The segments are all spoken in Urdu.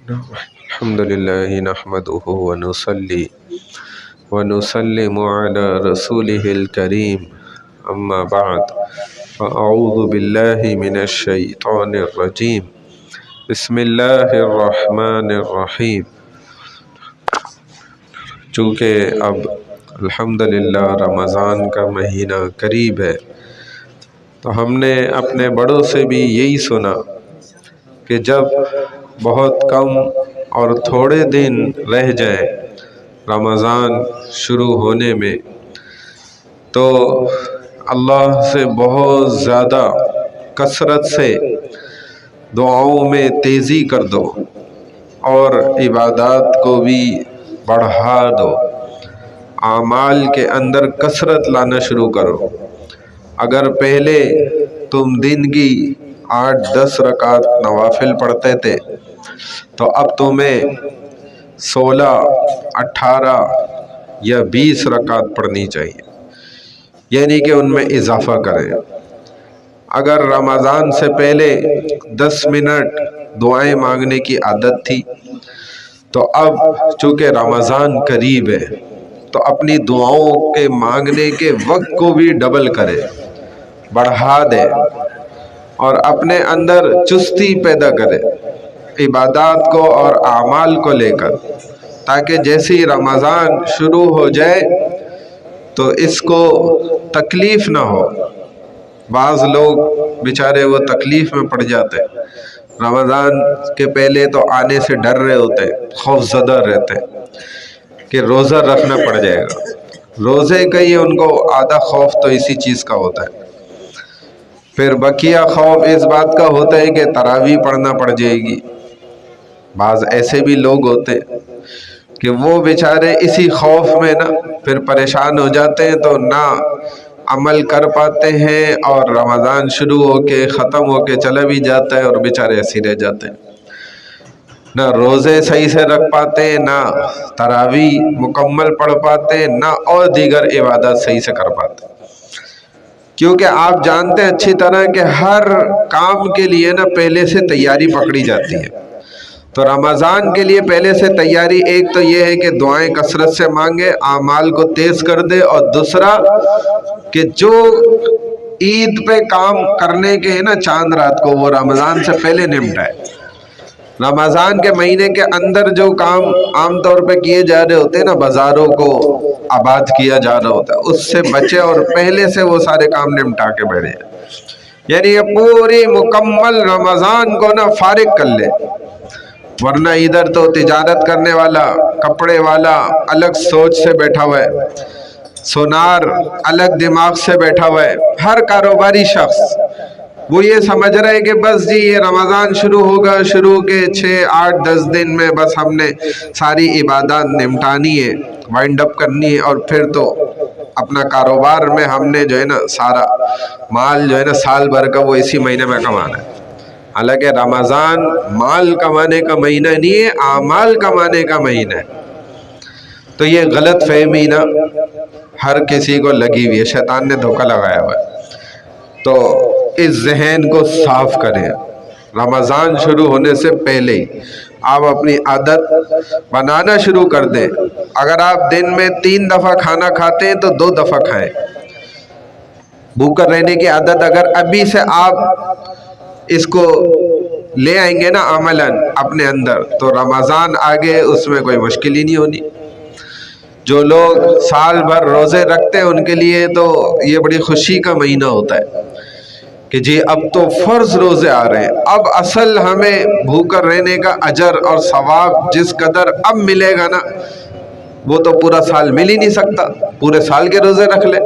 الحمد لله نحمده ونصلي ونسلم على رسوله الكريم أما بعد فأعوذ بالله من الشيطان الرجيم بسم الله الرحمن الرحیم۔ چونکہ اب الحمدللہ رمضان کا مہینہ قریب ہے تو ہم نے اپنے بڑوں سے بھی یہی سنا کہ جب بہت کم اور تھوڑے دن رہ جائے رمضان شروع ہونے میں تو اللہ سے بہت زیادہ کثرت سے دعاؤں میں تیزی کر دو اور عبادات کو بھی بڑھا دو، اعمال کے اندر کثرت لانا شروع کرو۔ اگر پہلے تم دن کی 8-10 رکعت نوافل پڑھتے تھے تو اب تمہیں 16، 18 یا 20 رکعت پڑھنی چاہیے، یعنی کہ ان میں اضافہ کریں۔ اگر رمضان سے پہلے 10 منٹ دعائیں مانگنے کی عادت تھی تو اب چونکہ رمضان قریب ہے تو اپنی دعاؤں کے مانگنے کے وقت کو بھی ڈبل کرے، بڑھا دے اور اپنے اندر چستی پیدا کرے عبادات کو اور اعمال کو لے کر، تاکہ جیسی رمضان شروع ہو جائے تو اس کو تکلیف نہ ہو۔ بعض لوگ بیچارے وہ تکلیف میں پڑ جاتے ہیں، رمضان کے پہلے تو آنے سے ڈر رہے ہوتے ہیں، خوف زدہ رہتے ہیں کہ روزہ رکھنا پڑ جائے گا۔ روزے کا ہی ان کو آدھا خوف تو اسی چیز کا ہوتا ہے، پھر بقیہ خوف اس بات کا ہوتا ہے کہ تراویح پڑھنا پڑ جائے گی۔ بعض ایسے بھی لوگ ہوتے ہیں کہ وہ بیچارے اسی خوف میں پھر پریشان ہو جاتے ہیں تو نہ عمل کر پاتے ہیں اور رمضان شروع ہو کے ختم ہو کے چلا بھی جاتا ہے اور بیچارے ایسے رہ جاتے ہیں، نہ روزے صحیح سے رکھ پاتے، نہ تراویح مکمل پڑھ پاتے، نہ اور دیگر عبادات صحیح سے کر پاتے۔ کیونکہ آپ جانتے ہیں اچھی طرح کہ ہر کام کے لیے پہلے سے تیاری پکڑی جاتی ہے۔ تو رمضان کے لیے پہلے سے تیاری ایک تو یہ ہے کہ دعائیں کثرت سے مانگے، اعمال کو تیز کر دے، اور دوسرا کہ جو عید پہ کام کرنے کے ہیں چاند رات کو، وہ رمضان سے پہلے نمٹائے۔ رمضان کے مہینے کے اندر جو کام عام طور پہ کیے جا رہے ہوتے ہیں بازاروں کو آباد کیا جا رہا ہوتا ہے، اس سے بچے اور پہلے سے وہ سارے کام نمٹا کے بیٹھے، یعنی یہ پوری مکمل رمضان کو فارغ کر لے۔ ورنہ ادھر تو تجارت کرنے والا، کپڑے والا الگ سوچ سے بیٹھا ہوا ہے، سونار الگ دماغ سے بیٹھا ہوا ہے، ہر کاروباری شخص وہ یہ سمجھ رہے کہ بس جی یہ رمضان شروع ہوگا، شروع کے 6-8-10 دن میں بس ہم نے ساری عبادات نمٹانی ہے، وائنڈ اپ کرنی ہے، اور پھر تو اپنا کاروبار میں ہم نے سارا مال سال بھر کا وہ اسی مہینے میں کمانا ہے۔ حالانکہ رمضان مال کمانے کا مہینہ نہیں ہے، اعمال کمانے کا مہینہ ہے۔ تو یہ غلط فہمی ہر کسی کو لگی ہوئی ہے، شیطان نے دھوکہ لگایا ہوا ہے۔ تو اس ذہن کو صاف کریں، رمضان شروع ہونے سے پہلے ہی آپ اپنی عادت بنانا شروع کر دیں۔ اگر آپ دن میں 3 دفعہ کھانا کھاتے ہیں تو 2 دفعہ کھائیں۔ بھوکا رہنے کی عادت اگر ابھی سے آپ اس کو لے آئیں گے عملاً اپنے اندر تو رمضان آگے اس میں کوئی مشکل ہی نہیں ہونی۔ جو لوگ سال بھر روزے رکھتے ہیں ان کے لیے تو یہ بڑی خوشی کا مہینہ ہوتا ہے کہ جی اب تو فرض روزے آ رہے ہیں، اب اصل ہمیں بھوکا رہنے کا اجر اور ثواب جس قدر اب ملے گا وہ تو پورا سال مل ہی نہیں سکتا، پورے سال کے روزے رکھ لیں۔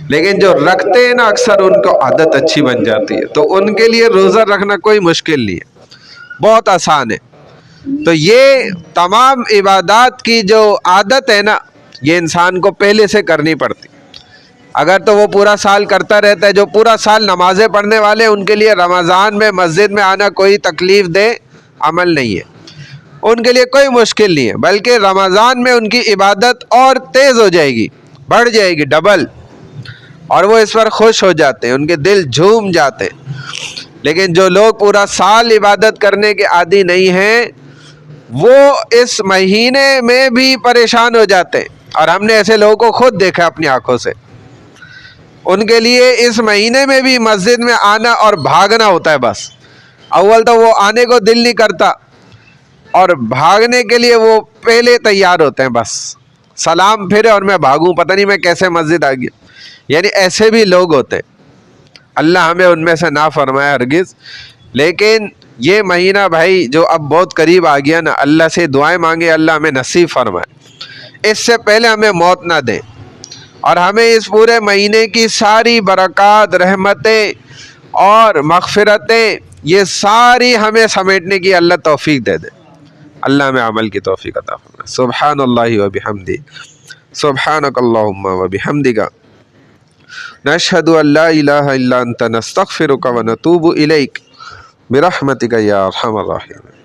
لیکن جو رکھتے ہیں اکثر ان کو عادت اچھی بن جاتی ہے، تو ان کے لیے روزہ رکھنا کوئی مشکل نہیں ہے، بہت آسان ہے۔ تو یہ تمام عبادات کی جو عادت ہے یہ انسان کو پہلے سے کرنی پڑتی۔ اگر تو وہ پورا سال کرتا رہتا ہے، جو پورا سال نمازیں پڑھنے والے ان کے لیے رمضان میں مسجد میں آنا کوئی تکلیف دہ عمل نہیں ہے، ان کے لیے کوئی مشکل نہیں ہے، بلکہ رمضان میں ان کی عبادت اور تیز ہو جائے گی، بڑھ جائے گی ڈبل، اور وہ اس پر خوش ہو جاتے ہیں، ان کے دل جھوم جاتے ہیں۔ لیکن جو لوگ پورا سال عبادت کرنے کے عادی نہیں ہیں وہ اس مہینے میں بھی پریشان ہو جاتے ہیں، اور ہم نے ایسے لوگوں کو خود دیکھا اپنی آنکھوں سے۔ ان کے لیے اس مہینے میں بھی مسجد میں آنا اور بھاگنا ہوتا ہے، بس اول تو وہ آنے کو دل نہیں کرتا اور بھاگنے کے لیے وہ پہلے تیار ہوتے ہیں، بس سلام پھرے اور میں بھاگوں، پتہ نہیں میں کیسے مسجد آ گیا۔ یعنی ایسے بھی لوگ ہوتے ہیں، اللہ ہمیں ان میں سے نہ فرمائے ہرگز۔ لیکن یہ مہینہ بھائی جو اب بہت قریب آ گیا نا، اللہ سے دعائیں مانگے اللہ ہمیں نصیب فرمائے، اس سے پہلے ہمیں موت نہ دے، اور ہمیں اس پورے مہینے کی ساری برکات، رحمتیں اور مغفرتیں یہ ساری ہمیں سمیٹنے کی اللہ توفیق دے دے۔ اللہ ہمیں عمل کی توفیق عطا فرمائے۔ سبحان اللہ و بحمدہ، سبحانک اللہم و بحمدک، نشہد ان لا الہ الا انت، نستغفرک و نتوب الیک، برحمتک یا ارحم الراحمین۔